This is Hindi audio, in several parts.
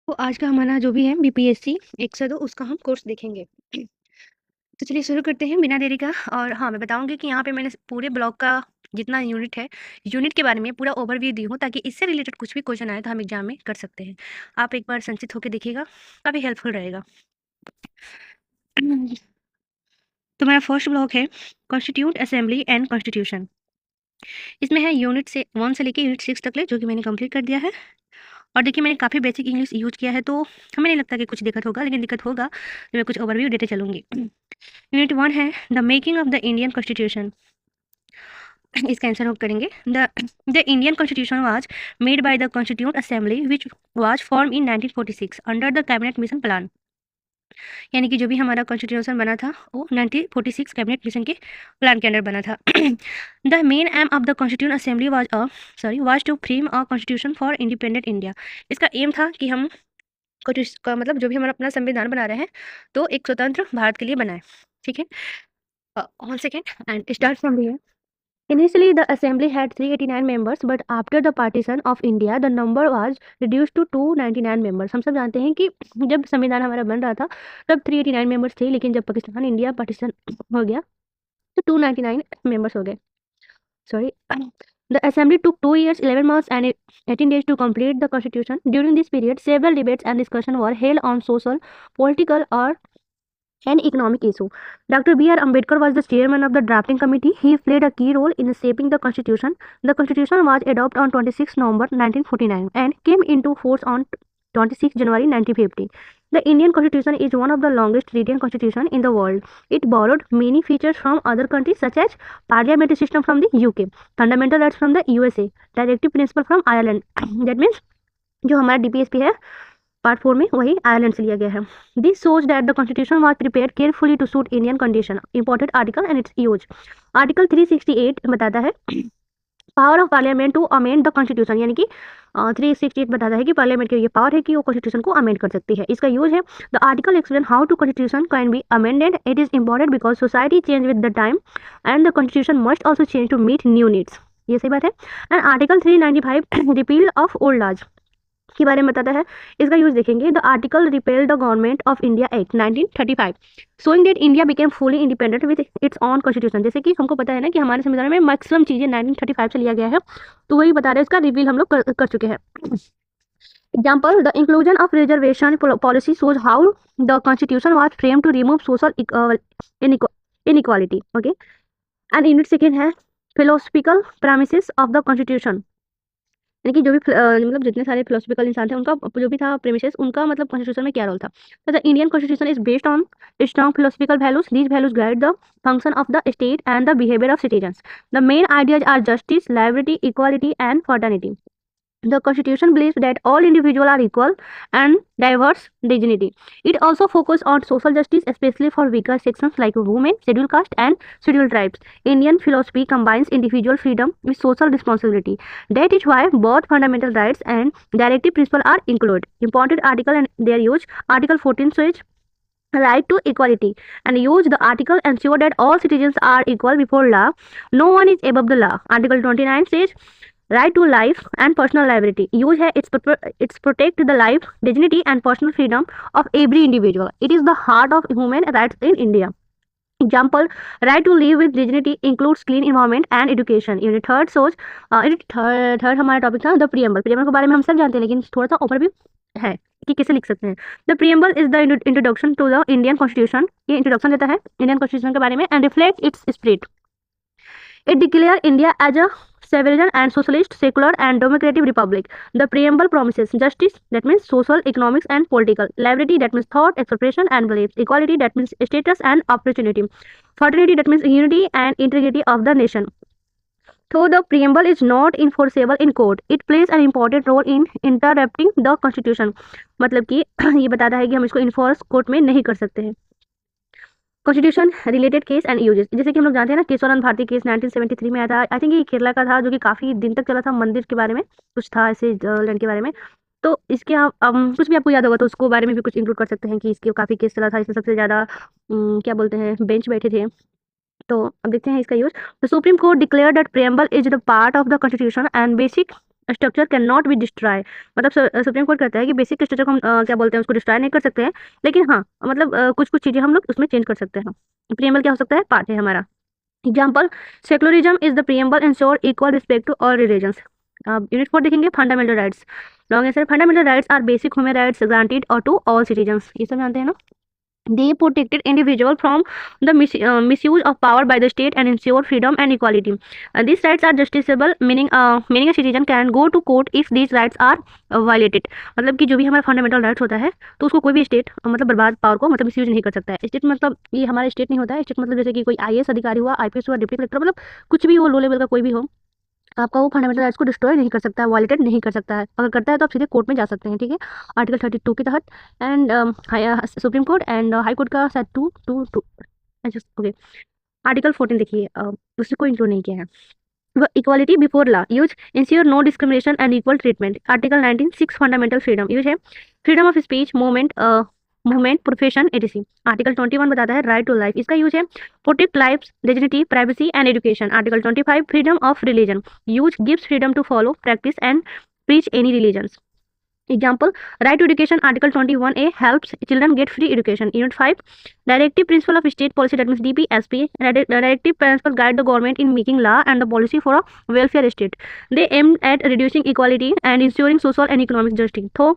तो आज का हमारा जो भी है बीपीएससी 102 उसका हम कोर्स देखेंगे। तो चलिए शुरू करते हैं बिना देरी का। और हाँ, मैं बताऊंगी कि यहाँ पे मैंने पूरे ब्लॉक का जितना यूनिट है, यूनिट के बारे में पूरा ओवरव्यू दी हूँ, ताकि इससे रिलेटेड कुछ भी क्वेश्चन आए तो हम एग्जाम में कर सकते हैं। आप एक बार संचित होकर देखिएगा, काफ़ी हेल्पफुल रहेगा। तो मेरा फर्स्ट ब्लॉक है कॉन्स्टिट्यूट असेंबली एंड कॉन्स्टिट्यूशन। इसमें है यूनिट से 1 से लेकर यूनिट 6 तक ले, जो कि मैंने कंप्लीट कर दिया है। और देखिए, मैंने काफ़ी बेसिक इंग्लिश यूज किया है, तो हमें नहीं लगता कि कुछ दिक्कत होगा, लेकिन दिक्कत होगा तो मैं कुछ ओवरव्यू देते चलूँगी। यूनिट 1 है the making of the Indian constitution. इसका आंसर हम करेंगे the Indian constitution was made by the constitute assembly which was form in 1946 under the cabinet mission plan. यानी कि जो भी हमारा कॉन्स्टिट्यूशन बना था वो 1946 कैबिनेट मिशन के प्लान के अंडर बना था। The main aim of the constitute assembly was to frame a constitution for independent India. इसका एम था कि हम का मतलब जो भी हमारा अपना संविधान बना रहे हैं तो एक स्वतंत्र भारत के लिए बनाए। ठीक है, 1 second and start from here. Initially, the assembly had 389 members, but after the partition of India, the number was reduced to 299 members. हम सब जानते हैं कि जब संविधान हमारा बन रहा था तब 389 मेंबर्स थे, लेकिन जब पाकिस्तान इंडिया पार्टीशन हो गया तो 299 मेंबर्स हो गए। Sorry. The assembly took 2 years, 11 months, and 18 days to complete the constitution. During this period, several debates and discussion were held on social, political, or an economic issue. Dr. B.R. Ambedkar was the chairman of the drafting committee. He played a key role in shaping the constitution. The constitution was adopted on 26 November 1949 and came into force on 26 January 1950. The Indian constitution is one of the longest written constitution in the world. It borrowed many features from other countries such as parliamentary system from the UK, fundamental rights from the USA, directive principle from Ireland. That means जो हमारा डीपीएसपी है पार्ट 4 में वही आयरलैंड से लिया गया है। This shows that the constitution was prepared carefully to suit Indian condition. Important article and its use. Article 368 बताता है power of parliament to amend the constitution, यानी कि 368 बताता है कि पार्लियामेंट की ये पावर है कि वो कॉन्स्टिट्यूशन को अमेंड कर सकती है। इसका यूज है the article explain how to constitution can be amended. It is important because society change with the time and the constitution must also change to meet new needs. ये सही बात है। And article 395 repeal of old laws के बारे में बताता है। इसका यूज देखेंगे the article repeal the government of India act 1935 showing that India became fully independent with its own constitution. जैसे कि हमको पता है ना कि हमारे संविधान में मैक्सिमम चीजें 1935 से लिया गया है, तो वही बता रहे हैं, इसका रिवील हम लोग कर चुके हैं। Example the inclusion of reservation policy shows how the constitution was frame to remove social inequality. Okay, and unit second है philosophical premises of the constitution. यानी कि जो भी मतलब जितने सारे फिलोसफिकल इंसान थे उनका जो भी था प्रेमिसेस, उनका मतलब कॉन्स्टिट्यूशन में क्या रोल था। तो the Indian constitution is based on strong philosophical values. These values guide the function of the state and the behaviour of citizens. The main ideas are justice, liberty, equality and fraternity. The Constitution believes that all individuals are equal and diverse dignity. It also focuses on social justice, especially for weaker sections like women, scheduled caste, and scheduled tribes. Indian philosophy combines individual freedom with social responsibility. That is why both fundamental rights and directive principles are included. Important article and their use. Article 14 says right to equality and use the article ensure that all citizens are equal before law. No one is above the law. Article 29 says right to life and personal liberty. Use है it's protect the life, dignity and personal freedom of every individual. It is the heart of human rights in India. Example, right to live with dignity includes clean environment and education. Unit third सोच थर्ड हमारा टॉपिक था द प्रियम्बल। प्रियम्बल के बारे में हम सब जानते हैं, लेकिन थोड़ा सा ओवरव्यू है कि कैसे लिख सकते हैं। The preamble is the introduction to the Indian constitution. ये इंट्रोडक्शन देता है इंडियन कॉन्स्टिट्यूशन के बारे में and reflect its spirit. It declared India as a sovereign and socialist, secular and democratic republic. The preamble promises justice, that means social, economics and political. Liberty, that means thought, expression and belief. Equality, that means status and opportunity. Fraternity, that means unity and integrity of the nation. Though the preamble is not enforceable in court, it plays an important role in interpreting the constitution. मतलब कि ये बताता है कि हम इसको इन्फोर्स कोर्ट में नहीं कर सकते हैं। Constitution related case and uses, जैसे कि हम लोग जानते हैं ना केशवानंद भारती केस 1973 में आया था। आई थिंक ये केरला का था, जो कि काफ़ी दिन तक चला था। मंदिर के बारे में कुछ था ऐसे लैंड के बारे में। तो इसके आप कुछ भी आपको याद होगा तो उसको बारे में भी कुछ इंक्लूड कर सकते हैं कि इसके काफ़ी केस चला था, इसमें सबसे ज़्यादा क्या बोलते हैं बेंच बैठे थे। तो अब देखते हैं इसका use. The supreme court declare that preamble is the part of the constitution and basic structure can not be destroy, मतलब सुप्रीम कोर्ट कहता है कि बेसिक स्ट्रक्चर को हम क्या बोलते हैं, उसको डिस्ट्रॉय नहीं कर सकते हैं, लेकिन हाँ मतलब कुछ कुछ चीज़ें हम लोग उसमें चेंज कर सकते हैं। प्रीएम्बल क्या हो सकता है, पार्ट है हमारा। Example, secularism is the preamble ensure equal respect to all religions. Unit 4 देखेंगे, fundamental rights. Long answer, fundamental rights are basic human rights granted और टू ऑल सिटीजन्स, ये सब जानते हैं ना। They protected individual from the misuse of power by the state and ensure freedom and equality. These rights are justiciable, meaning a citizen can go to court if these rights are violated. मतलब कि जो भी हमारा फंडामेंटल राइट्स होता है तो उसको कोई भी स्टेट मतलब बर्बाद पावर को मतलब मिसयूज नहीं कर सकता है। स्टेट मतलब ये हमारा स्टेट नहीं होता है, स्टेट मतलब जैसे कि कोई आईएएस अधिकारी हुआ, आईपीएस हुआ, डिप्टी कलेक्टर, मतलब कुछ भी हो, लो लेवल का कोई भी हो, आपका वो फंडामेंटल राइट्स को डिस्ट्रॉय नहीं कर सकता है, वायलेटेड नहीं कर सकता है। अगर करता है तो आप सीधे कोर्ट में जा सकते हैं, ठीक है, आर्टिकल 32 के तहत। And supreme court and high court का सेट 2 ओके। आर्टिकल 14 देखिए, उसने कोई इंक्लूड नहीं किया है। Equality before law use ensure no discrimination and equal treatment. Article 19 6 fundamental freedom use है freedom of speech, movement, profession etc. Article 21 बताता है राइट टू लाइफ, इसका यूज है protect life, dignity, privacy and education. Article 25 freedom of religion use gives freedom to follow, practice and preach any religions. Example, right to education, Article 21A helps children get free education. Unit 5, Directive Principle of State Policy, that means DPSP. Directive Principle guide the government in making law and the policy for a welfare state. They aim at reducing equality and ensuring social and economic justice. So,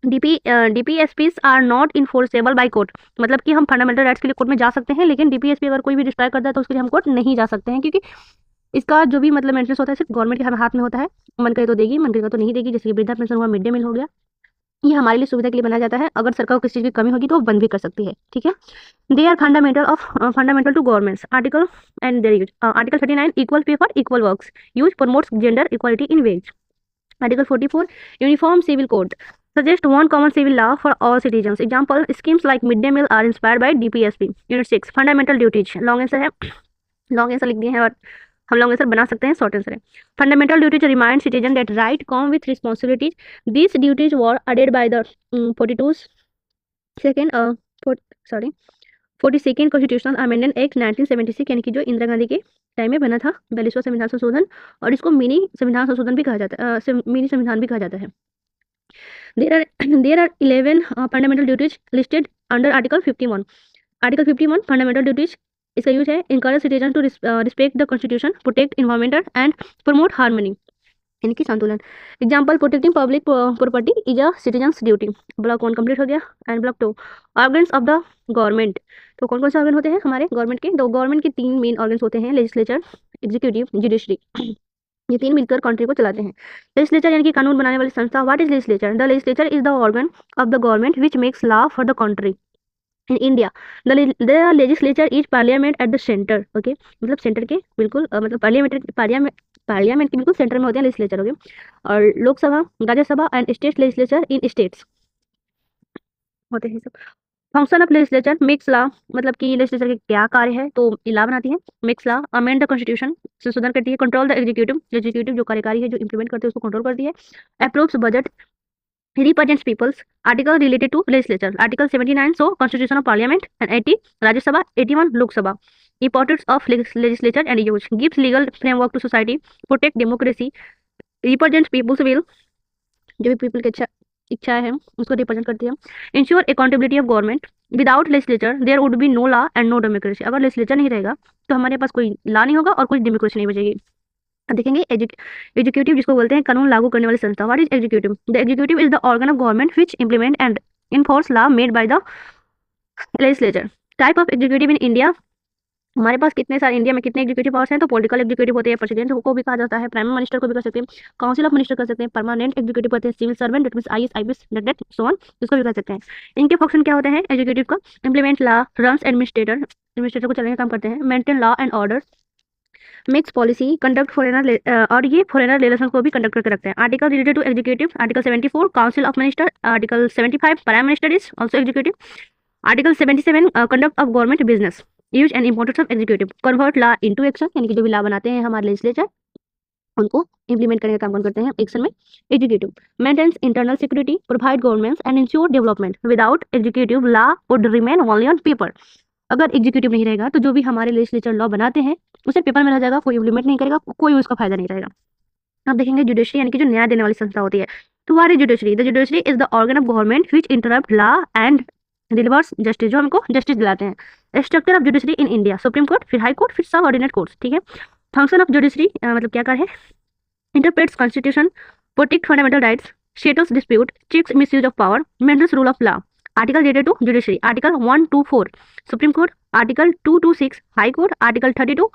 DPSPs are not enforceable by court. मतलब कि हम फंडामेंटल राइट्स के लिए कोर्ट में जा सकते हैं, लेकिन DPSP अगर कोई भी डिस्ट्रॉय करता है तो उसके लिए हम कोर्ट नहीं जा सकते हैं, क्योंकि इसका जो भी मतलब मेंटेनेंस होता है सिर्फ गवर्नमेंट के हाथ में होता है। मन करे तो देगी, मन करेगा तो नहीं देगी। जैसे कि वृद्धा पेंशन हुआ, मिड डे मील हो गया, ये हमारे लिए सुविधा के लिए बनाया जाता है। अगर सरकार को किसी चीज़ की कमी होगी तो वो बंद भी कर सकती है, ठीक है। They are fundamental to governments. Article and their use, article 39 equal pay for equal works use promotes gender equality in wage. Article 44 uniform civil code suggest one common civil law for all citizens. Example, schemes like midday meal are inspired by DPSP. Unit 6 fundamental duties, long answer है, लॉन्ग आंसर लिख दिए हैं और हम लॉन्ग आंसर बना सकते हैं, शॉर्ट आंसर है। Fundamental duties remind citizen that right come with responsibilities. These duties were added by the 42nd constitutional amendment act 1976, यानी कि जो इंदिरा गांधी के टाइम में बना था, 42वां संविधान संशोधन, और इसको मिनी संविधान संशोधन भी कहा जाता है, मिनी संविधान भी कहा जाता है। There are 11 fundamental duties listed under Article 51. Article 51 fundamental duties, इसका यूज है encourage citizens to respect the constitution, protect environment and promote harmony, यानी कि संतुलन। Example, protecting public property is a citizens duty. Block 1 complete हो गया। And block 2, organs of the government. तो कौन कौन से ऑर्गन होते हैं हमारे गवर्नमेंट के? तो गवर्नमेंट के 3 मेन ऑर्गन्स होते हैं, लेजिस्लेचर, एग्जीक्यूटिव, जुडिशरी। ये 3 मिलकर कंट्री को चलाते हैं। लेजिस्लेचर यानी कि कानून बनाने वाली संस्था। What is legislature? The legislature is the organ of the government which makes law for the country. In India the legislature is parliament at the centre. Okay, मतलब सेंटर के बिल्कुल मतलब पार्लियामेंट के बिल्कुल सेंटर में होते हैं लेजिस्लेचर। ओके, और Lok Sabha, Rajya Sabha and state legislature in states होते हैं सब। Function of legislature makes law, मतलब कि लेजिस्लेचर के क्या कार्य है? तो लॉ बनाती है, makes law, amend the constitution, संशोधन करती है, कंट्रोल द एग्जीक्यूटिव जो कार्यकारी है, जो इंप्लीमेंट करते हैं उसको कंट्रोल करती है, approves budget, represents peoples. Article related to legislature, Article 79 so constitution of parliament, and 80 Rajya Sabha, 81 Lok Sabha. Importance of legislature and use, gives legal framework to society, protect democracy, represents people's will, जो भी पीपल की इच्छा है उसको रिप्रेजेंट करती है, ensure accountability of government. Without legislature there would be no law and no democracy. अगर लेजिस्लेचर नहीं रहेगा तो हमारे पास कोई लॉ नहीं होगा और कोई डेमोक्रेसी नहीं बचेगी। देखेंगे एग्जीक्यूटिव, जिसको बोलते हैं कानून लागू करने वाली संस्था। What is executive? The executive is the organ of government which implement and enforce law made by the legislature. Type of executive in India, हमारे पास कितने सारे इंडिया में कितने एग्जीक्यूटिव पावर्स हैं? तो पॉलिटिकल एग्जीक्यूटिव होते हैं, प्रेसिडेंट को भी कहा जाता है, प्राइम मिनिस्टर को भी कर सकते हैं, काउंसिल ऑफ मिनिस्टर कर सकते हैं, परमानेंट एग्जीक्यूटिव होते हैं, civil servant that means IAS, IPS that so on, इसको भी कर सकते हैं। इनके फंक्शन क्या होते हैं एग्जीक्यूटिव का? इंप्लीमेंट लॉ, रन्स एडमिनिस्ट्रेटर को चलाने का काम करते हैं, maintain law and order, makes policy, conduct foreigner, और ये फॉरेनर रिलेशन को भी कंडक्ट करके रखते हैं। Article related to executive, article 74 council of minister, article 75 prime minister is also executive, article 77 conduct of government business, use and importance of executive, convert law into action, यानी कि जो भी लॉ बनाते हैं हमारे लेजिस्लेचर उनको इंप्लीमेंट करने का काम कौन करते हैं एक्शन में? Executive. Maintains internal security, provide government and ensure development. Without executive law would remain only on paper. अगर एग्जीक्यूटिव नहीं रहेगा तो जो भी हमारे लेजिस्लेचर लॉ बनाते हैं उसे पेपर में रह जाएगा, कोई इंप्लीमेंट नहीं करेगा, कोई उसका फायदा नहीं रहेगा। अब देखेंगे जुडिशरी यानी कि जो न्याय देने वाली संस्था होती है। तो what is judiciary? The judiciary is the organ of government which interrupt law and delivers justice, जो हमको जस्टिस दिलाते हैं। Structure of judiciary in India, supreme court, फिर हाई कोर्ट, फिर सब ऑर्डिनेट कोर्ट्स, ठीक है। फंक्शन ऑफ जुडिशरी मतलब क्या कार्य है? Interprets constitution, protect fundamental rights, settles dispute, checks misuse of power, maintains rule of law. Article related to judiciary, article 124 supreme court, article 226 high court, article 32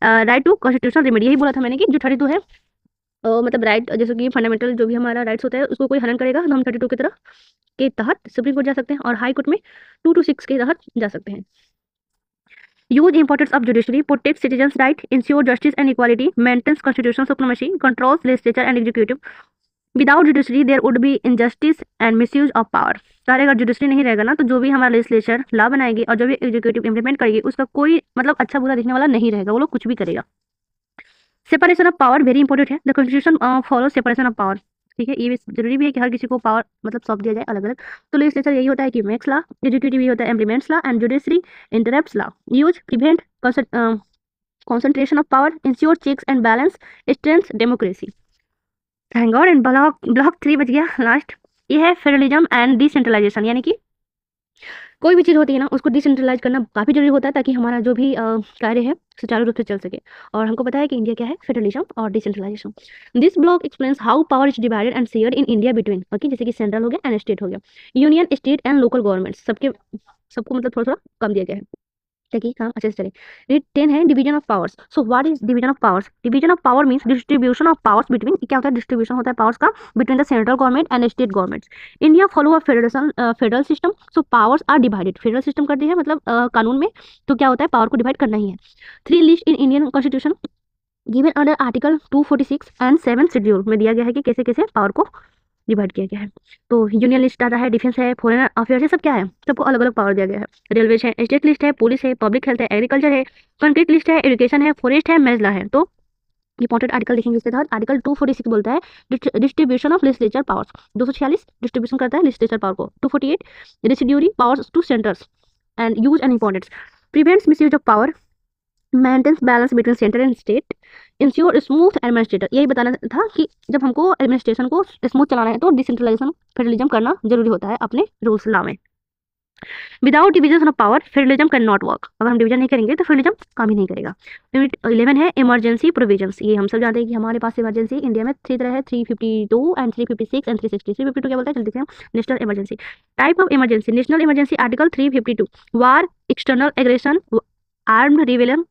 right to constitutional remedy. यही बोला था मैंने कि जो 32 है मतलब राइट, जैसे कि फंडामेंटल जो भी हमारा राइट्स होता है उसको कोई हनन करेगा तो हम 32 की तरह के तहत सुप्रीम कोर्ट जा सकते हैं और हाई कोर्ट में 226 के तहत जा सकते हैं। Use importance of judiciary, protect citizens right, ensure justice and equality, maintains constitutional supremacy, controls legislature and executive. Without judiciary there would be injustice and misuse of power. सारे अगर जुडिशरी नहीं रहेगा ना तो जो भी हमारा लेजिस्लेचर लॉ बनाएगी और जो भी एग्जीक्यूटिव इंप्लीमेंट करेगी उसका कोई मतलब अच्छा बुरा दिखने वाला नहीं रहेगा, वो लोग कुछ भी करेगा। Separation of power very important है। The constitution follow separation of power, ठीक है। ये भी जरूरी भी है कि हर किसी को पावर मतलब सौंप दिया जाए अलग अलग। तो लेजिस्लेचर यही होता है कि मेक्स लॉ, एग्जीक्यूटिव ये होता है implements law, and judiciary interrupts law. Use prevent concentration of power, ensure checks and balance, strengthens democracy। Thank God. And block 3 बच गया लास्ट, ये है फेडरलिज्म एंड डिसेंट्रलाइजेशन, यानी कि कोई भी चीज़ होती है ना उसको डिसेंट्रलाइज करना काफ़ी जरूरी होता है ताकि हमारा जो भी कार्य है सुचारू रूप से चल सके। और हमको पता है कि इंडिया क्या है, फेडरलिज्म और decentralisation. This block explains how power is divided and shared in India between, okay, जैसे कि सेंट्रल हो गया एंड स्टेट हो गया, union, state and local government, सबको मतलब थोड़ा थोड़ा कम दिया गया है ताकि काम अच्छे से चले। रीड 10 है division of powers. So what is division of powers? Division of power means distribution of powers between, क्या होता है? डिस्ट्रीब्यूशन होता है पावर्स का between the central government and state governments. India follow a federal system, so powers are divided. Federal system कर दी है मतलब कानून में, तो क्या होता है पावर को डिवाइड करना ही है। 3 list in Indian constitution given under article 246 and 7 schedule में दिया गया है कि कैसे कैसे पावर को डिवाइड किया गया है। तो यूनियन लिस्ट आता है, डिफेंस है, फॉरेन अफेयर्स है, सब क्या है, सबको अलग अलग पावर दिया गया है। रेलवे है, स्टेट लिस्ट है, पुलिस है, पब्लिक हेल्थ है, एग्रीकल्चर है, कंक्रीट लिस्ट है, एजुकेशन है, फॉरेस्ट है, मैरिज लॉ है। तो इंपॉर्टेंट आर्टिकल देखेंगे इसके तहत। आर्टिकल 246 बोलता है distribution of legislature powers, 246 distribution करता है लेजिस्लेचर पावर को, 248 residuary powers to centres and use and importance, prevents misuse of power, maintains balance between centre and state, ensure smooth administrator. यही बताना था कि जब हमको एडमिनिस्ट्रेशन को स्मूथ चलाना है तो डिसेंट्रलाइजेशन फेडरलिज्म करना जरूरी होता है अपने रूल्स लॉ में। Without division of power federalism can not work, अगर हम डिवीजन नहीं करेंगे तो फेडरलिज्म काम ही नहीं करेगा। यूनिट 11 है इमरजेंसी प्रोविजंस। ये हम सब जानते हैं कि हमारे पास इमरजेंसी इंडिया में 3 तरह है, 352 एंड 356 एंड 360। 352 क्या बोलता है, चल देखते हैं। National emergency, type of emergency, national emergency article 352, war, external aggression, armed rebellion.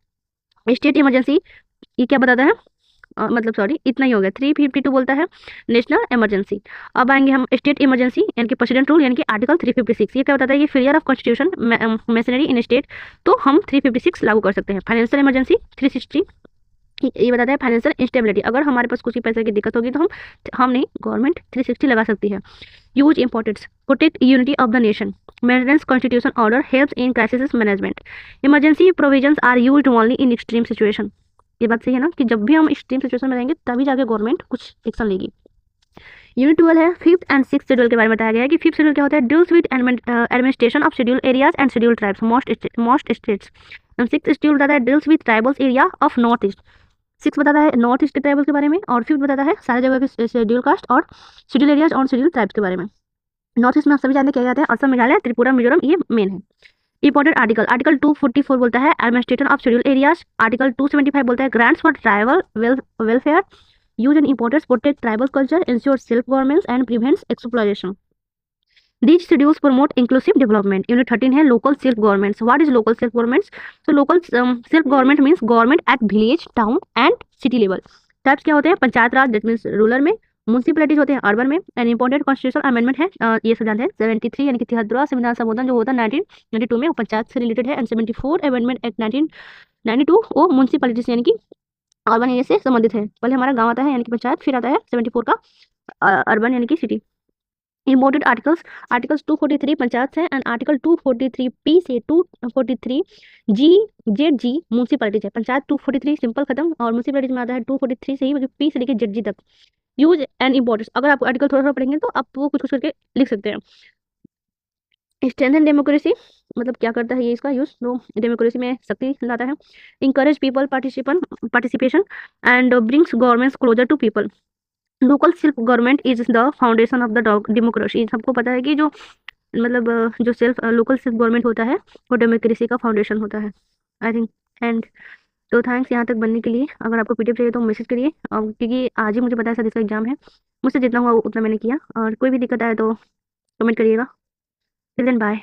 State emergency ये क्या बताता है, मतलब सॉरी इतना ही हो गया। 352 बोलता है नेशनल इमरजेंसी। अब आएंगे हम स्टेट इमरजेंसी यानी कि प्रेसिडेंट रूल यानी कि आर्टिकल 356। ये क्या बताता है, ये failure of constitution masonry in state, तो हम 356 लागू कर सकते हैं। फाइनेंशियल इमरजेंसी 360 ये बताता है फाइनेंशियल इंस्टेबिलिटी, अगर हमारे पास कुछ ही पैसे की दिक्कत होगी तो हम नहीं, गवर्नमेंट 360 लगा सकती है। Use importance, protect unity of the nation, maintenance constitution order, helps in crisis management. Emergency provisions are used only in extreme situation. ये बात सही है ना कि जब भी हम एक्सट्रीम सिचुएशन में रहेंगे तभी जाके गवर्नमेंट कुछ एक्शन लेगी। यूनिट 12 है 5th एंड 6th शेड्यूल के बारे में बताया गया है कि 5th शेड्यूल क्या होता है, deals with administration of schedule areas and schedule tribes most states. 6th schedule बताता है deals with tribals area of north east. 6 बताता है नॉर्थ ईस्ट के ट्राइबल्स के बारे में, और 5th बताता है सारे जगह के शेड्यूल कास्ट और शेड्यूल एरियाज और शेड्यूल ट्राइब्स के बारे में। नॉर्थ ईस्ट में आप सभी जानते क्या जाते हैं, असम, मेघालय, त्रिपुरा, मिजोरम, ये मेन है। इंपॉर्टेंट आर्टिकल 244 बोलता है administration of schedule areas. Article 275 बोलता है grants for tribal welfare. Use and importance, protect tribal culture, ensure self governance and prevents exploitation. These schedules promote inclusive development. Unit 13 है local self governments. What is local self governments? So local self government means government at village, town and city level. Types क्या होते हैं, पंचायत राज that means रूरल में, म्यूनसिपैलिटीज होते हैं अर्बन में, एंड इंपॉर्टेंट कॉन्स्टिट्यूशनल अमेंडमेंट है ये सब जानते हैं। 73 यानी कि 73वां संविधान संशोधन जो होता है 1992 में, वो पंचायत से रिलेटेड है। एंड 74 अमेंडमेंट एक्ट 1992 वो म्यूनसिपैलिटीज यानी कि अर्बन एरिया से संबंधित है। पहले हमारा गाँव आता है यानी कि पंचायत, फिर आता है 74 का अर्बन यानी कि सिटी। इम्पोर्टेंट आर्टिकल्स 243 पंचायत से, एंड आर्टिकल 243 पी से 243 जी जेड जी म्यूनसिपैलिटीज है। पंचायत 243 सिंपल खत्म, और म्यूनसिपैलिटीज में आता है 243 से ही, मतलब पी से लेकर जेड जी तक। यूज एंड इंपॉर्टेंस, अगर आप आर्टिकल थोड़ा थोड़ा पढ़ेंगे तो आप वो कुछ कुछ करके लिख सकते हैं। स्ट्रेंथन डेमोक्रेसी, मतलब क्या करता है ये इसका यूज़, तो डेमोक्रेसी में शक्ति लाता है। Encourage people participation and brings governments closer to people. Local self government is the foundation of the democracy. सबको पता है कि जो मतलब जो लोकल सेल्फ गवर्नमेंट होता है वो डेमोक्रेसी का फाउंडेशन होता है, आई थिंक। एंड तो थैंक्स यहाँ तक बनने के लिए। अगर आपको पीडीएफ चाहिए तो मैसेज करिए, क्योंकि आज ही मुझे पता है सर इसका एग्जाम है। मुझसे जितना हुआ उतना मैंने किया, और कोई भी दिक्कत आए तो कमेंट करिएगा। Till then bye.